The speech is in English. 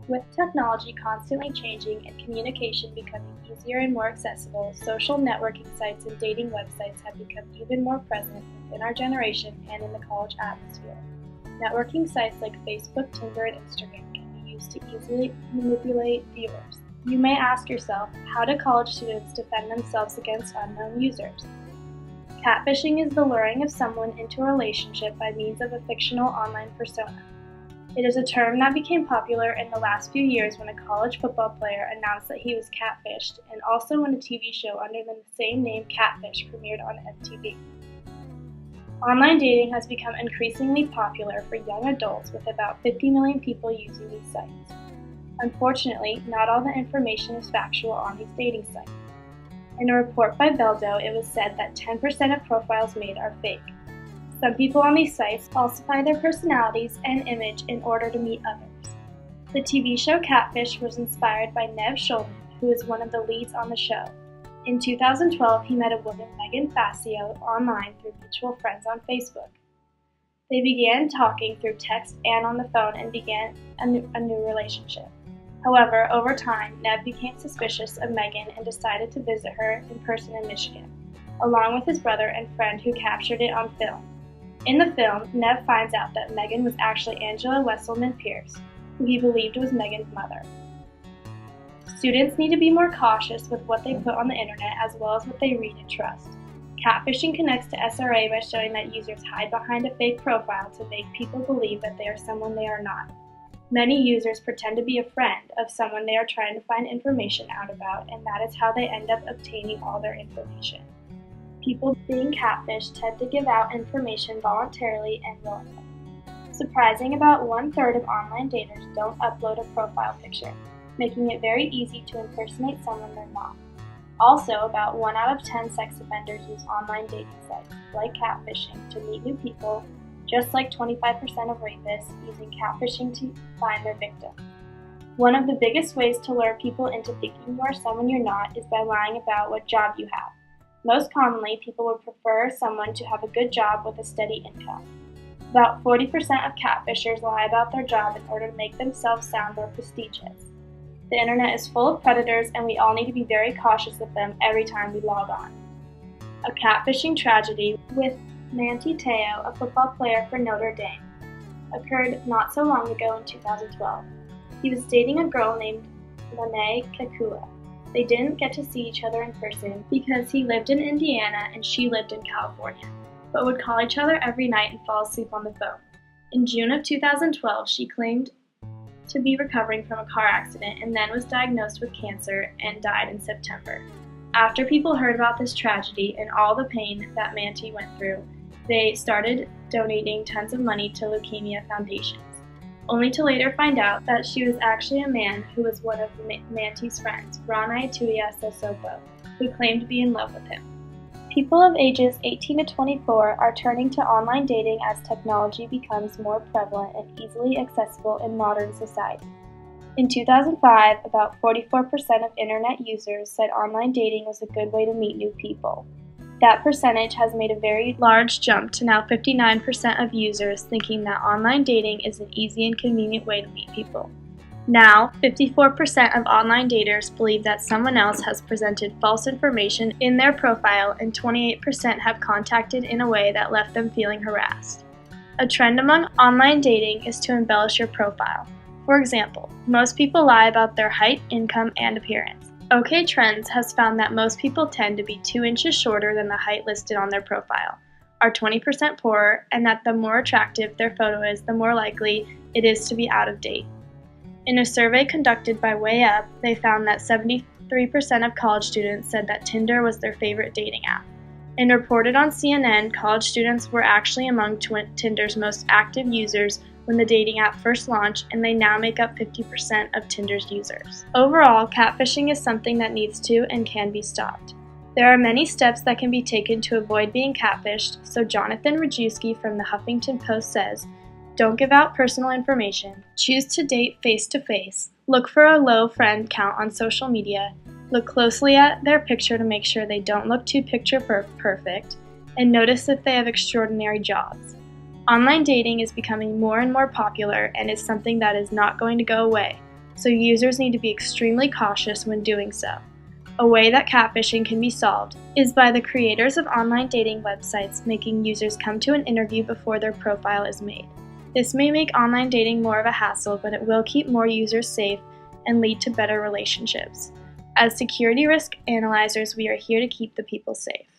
With technology constantly changing and communication becoming easier and more accessible, social networking sites and dating websites have become even more present within our generation and in the college atmosphere. Networking sites like Facebook, Tinder, and Instagram can be used to easily manipulate viewers. You may ask yourself, how do college students defend themselves against unknown users? Catfishing is the luring of someone into a relationship by means of a fictional online persona. It is a term that became popular in the last few years when a college football player announced that he was catfished, and also when a TV show under the same name, Catfish, premiered on MTV. Online dating has become increasingly popular for young adults, with about 50 million people using these sites. Unfortunately, not all the information is factual on these dating sites. In a report by Beldo, it was said that 10% of profiles made are fake. Some people on these sites falsify their personalities and image in order to meet others. The TV show Catfish was inspired by Nev Schulman, who is one of the leads on the show. In 2012, he met a woman, Megan Facio, online through mutual friends on Facebook. They began talking through text and on the phone and began a new relationship. However, over time, Nev became suspicious of Megan and decided to visit her in person in Michigan, along with his brother and friend who captured it on film. In the film, Nev finds out that Megan was actually Angela Wesselman Pierce, who he believed was Megan's mother. Students need to be more cautious with what they put on the internet as well as what they read and trust. Catfishing connects to SRA by showing that users hide behind a fake profile to make people believe that they are someone they are not. Many users pretend to be a friend of someone they are trying to find information out about, and that is how they end up obtaining all their information. People being catfished tend to give out information voluntarily and willingly. Surprising, about 1/3 of online daters don't upload a profile picture, making it very easy to impersonate someone they're not. Also, about 1 out of 10 sex offenders use online dating sites, like catfishing, to meet new people, just like 25% of rapists using catfishing to find their victim. One of the biggest ways to lure people into thinking you are someone you're not is by lying about what job you have. Most commonly, people would prefer someone to have a good job with a steady income. About 40% of catfishers lie about their job in order to make themselves sound more prestigious. The internet is full of predators, and we all need to be very cautious of them every time we log on. A catfishing tragedy with Manti Te'o, a football player for Notre Dame, occurred not so long ago in 2012. He was dating a girl named Lene Kekua. They didn't get to see each other in person because he lived in Indiana and she lived in California, but would call each other every night and fall asleep on the phone. In June of 2012, she claimed to be recovering from a car accident and then was diagnosed with cancer and died in September. After people heard about this tragedy and all the pain that Manti went through, they started donating tons of money to leukemia foundations, only to later find out that she was actually a man who was one of Manti's friends, Rana Tuia Sesoko, who claimed to be in love with him. People of ages 18 to 24 are turning to online dating as technology becomes more prevalent and easily accessible in modern society. In 2005, about 44% of internet users said online dating was a good way to meet new people. That percentage has made a very large jump to now 59% of users thinking that online dating is an easy and convenient way to meet people. Now, 54% of online daters believe that someone else has presented false information in their profile, and 28% have contacted in a way that left them feeling harassed. A trend among online dating is to embellish your profile. For example, most people lie about their height, income, and appearance. OK Trends has found that most people tend to be 2 inches shorter than the height listed on their profile, are 20% poorer, and that the more attractive their photo is, the more likely it is to be out of date. In a survey conducted by Way Up, they found that 73% of college students said that Tinder was their favorite dating app. And reported on CNN, college students were actually among Tinder's most active users when the dating app first launched, and they now make up 50% of Tinder's users. Overall, catfishing is something that needs to and can be stopped. There are many steps that can be taken to avoid being catfished, so Jonathan Rajewski from the Huffington Post says, "Don't give out personal information. Choose to date face-to-face. Look for a low friend count on social media. Look closely at their picture to make sure they don't look too picture-perfect, and notice if they have extraordinary jobs." Online dating is becoming more and more popular and is something that is not going to go away. so users need to be extremely cautious when doing so. A way that catfishing can be solved is by the creators of online dating websites making users come to an interview before their profile is made. This may make online dating more of a hassle, but it will keep more users safe and lead to better relationships. As security risk analyzers, we are here to keep the people safe.